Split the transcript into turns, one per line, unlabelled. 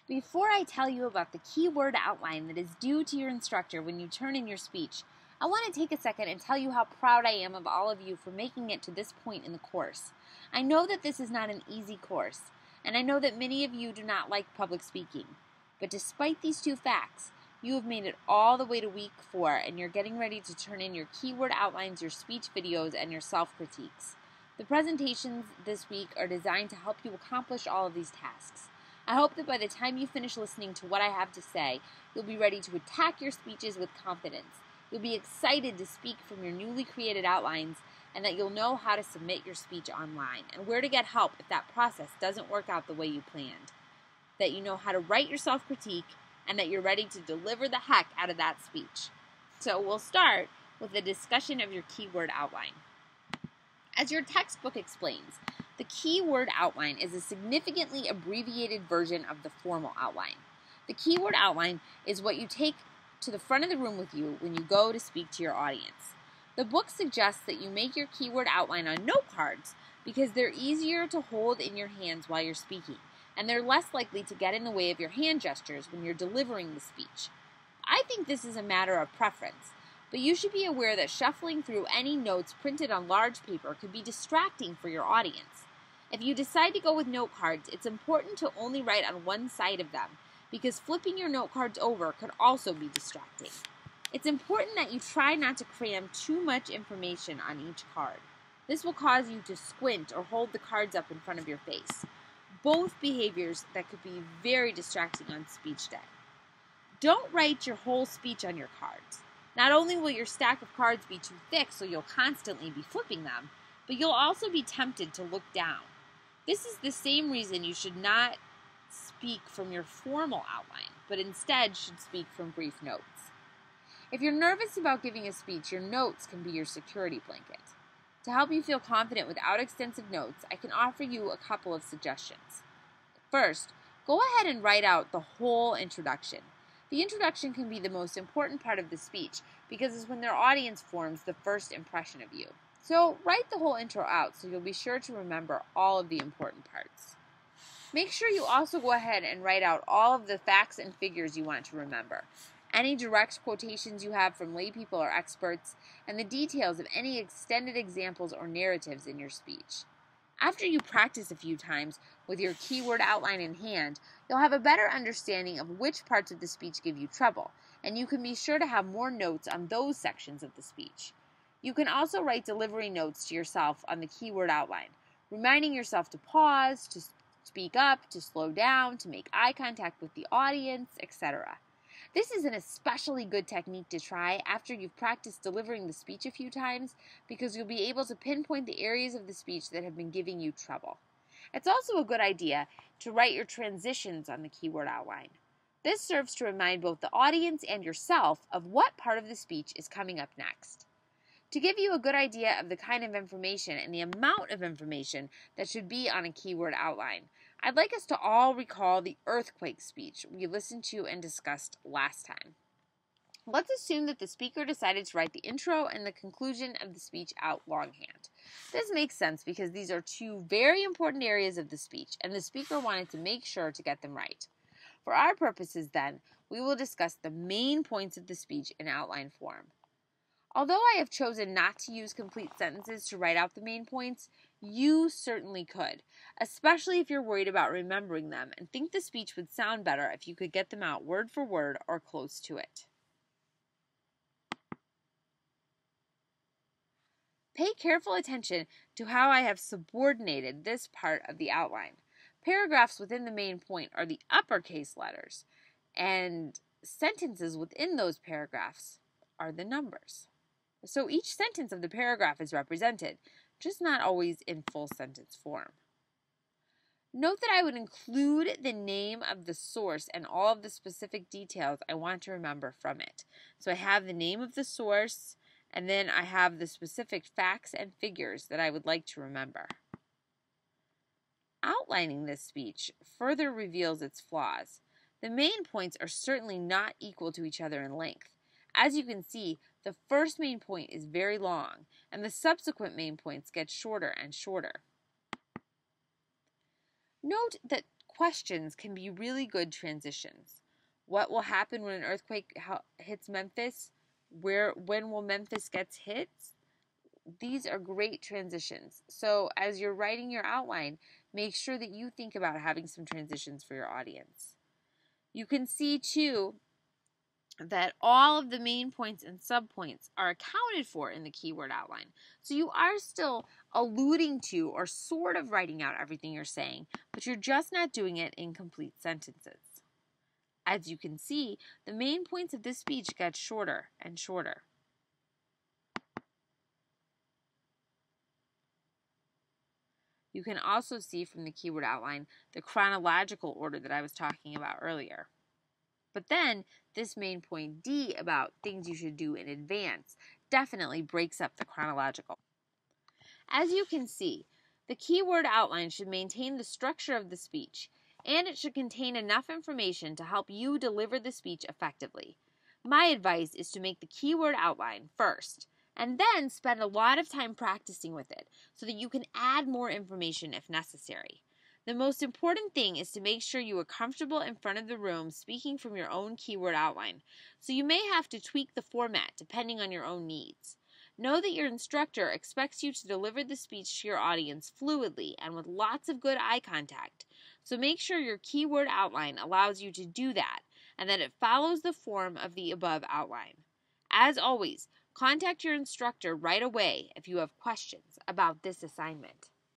Before I tell you about the keyword outline that is due to your instructor when you turn in your speech, I want to take a second and tell you how proud I am of all of you for making it to this point in the course. I know that this is not an easy course, and I know that many of you do not like public speaking. But despite these two facts, you have made it all the way to week 4, and you're getting ready to turn in your keyword outlines, your speech videos, and your self-critiques. The presentations this week are designed to help you accomplish all of these tasks. I hope that by the time you finish listening to what I have to say, you'll be ready to attack your speeches with confidence. You'll be excited to speak from your newly created outlines, and that you'll know how to submit your speech online and where to get help if that process doesn't work out the way you planned. That you know how to write your self-critique, and that you're ready to deliver the heck out of that speech. So we'll start with a discussion of your keyword outline. As your textbook explains, the keyword outline is a significantly abbreviated version of the formal outline. The keyword outline is what you take to the front of the room with you when you go to speak to your audience. The book suggests that you make your keyword outline on note cards because they're easier to hold in your hands while you're speaking, and they're less likely to get in the way of your hand gestures when you're delivering the speech. I think this is a matter of preference, but you should be aware that shuffling through any notes printed on large paper could be distracting for your audience. If you decide to go with note cards, it's important to only write on one side of them, because flipping your note cards over could also be distracting. It's important that you try not to cram too much information on each card. This will cause you to squint or hold the cards up in front of your face. Both behaviors that could be very distracting on speech day. Don't write your whole speech on your cards. Not only will your stack of cards be too thick so you'll constantly be flipping them, but you'll also be tempted to look down. This is the same reason you should not speak from your formal outline, but instead should speak from brief notes. If you're nervous about giving a speech, your notes can be your security blanket. To help you feel confident without extensive notes, I can offer you a couple of suggestions. First, go ahead and write out the whole introduction. The introduction can be the most important part of the speech because it's when their audience forms the first impression of you. So write the whole intro out so you'll be sure to remember all of the important parts. Make sure you also go ahead and write out all of the facts and figures you want to remember, any direct quotations you have from laypeople or experts, and the details of any extended examples or narratives in your speech. After you practice a few times with your keyword outline in hand, you'll have a better understanding of which parts of the speech give you trouble, and you can be sure to have more notes on those sections of the speech. You can also write delivery notes to yourself on the keyword outline, reminding yourself to pause, to speak up, to slow down, to make eye contact with the audience, etc. This is an especially good technique to try after you've practiced delivering the speech a few times because you'll be able to pinpoint the areas of the speech that have been giving you trouble. It's also a good idea to write your transitions on the keyword outline. This serves to remind both the audience and yourself of what part of the speech is coming up next. To give you a good idea of the kind of information and the amount of information that should be on a keyword outline, I'd like us to all recall the earthquake speech we listened to and discussed last time. Let's assume that the speaker decided to write the intro and the conclusion of the speech out longhand. This makes sense because these are two very important areas of the speech, and the speaker wanted to make sure to get them right. For our purposes, then, we will discuss the main points of the speech in outline form. Although I have chosen not to use complete sentences to write out the main points, you certainly could, especially if you're worried about remembering them and think the speech would sound better if you could get them out word for word or close to it. Pay careful attention to how I have subordinated this part of the outline. Paragraphs within the main point are the uppercase letters, and sentences within those paragraphs are the numbers. So each sentence of the paragraph is represented, just not always in full sentence form. Note that I would include the name of the source and all of the specific details I want to remember from it. So I have the name of the source, and then I have the specific facts and figures that I would like to remember. Outlining this speech further reveals its flaws. The main points are certainly not equal to each other in length. As you can see, the first main point is very long, and the subsequent main points get shorter and shorter. Note that questions can be really good transitions. What will happen when an earthquake hits Memphis? When will Memphis get hit? These are great transitions. So as you're writing your outline, make sure that you think about having some transitions for your audience. You can see too that all of the main points and subpoints are accounted for in the keyword outline. So you are still alluding to or sort of writing out everything you're saying, but you're just not doing it in complete sentences. As you can see, the main points of this speech get shorter and shorter. You can also see from the keyword outline the chronological order that I was talking about earlier. But then this main point D about things you should do in advance definitely breaks up the chronological. As you can see, the keyword outline should maintain the structure of the speech, and it should contain enough information to help you deliver the speech effectively. My advice is to make the keyword outline first, and then spend a lot of time practicing with it so that you can add more information if necessary. The most important thing is to make sure you are comfortable in front of the room speaking from your own keyword outline, so you may have to tweak the format depending on your own needs. Know that your instructor expects you to deliver the speech to your audience fluidly and with lots of good eye contact, so make sure your keyword outline allows you to do that and that it follows the form of the above outline. As always, contact your instructor right away if you have questions about this assignment.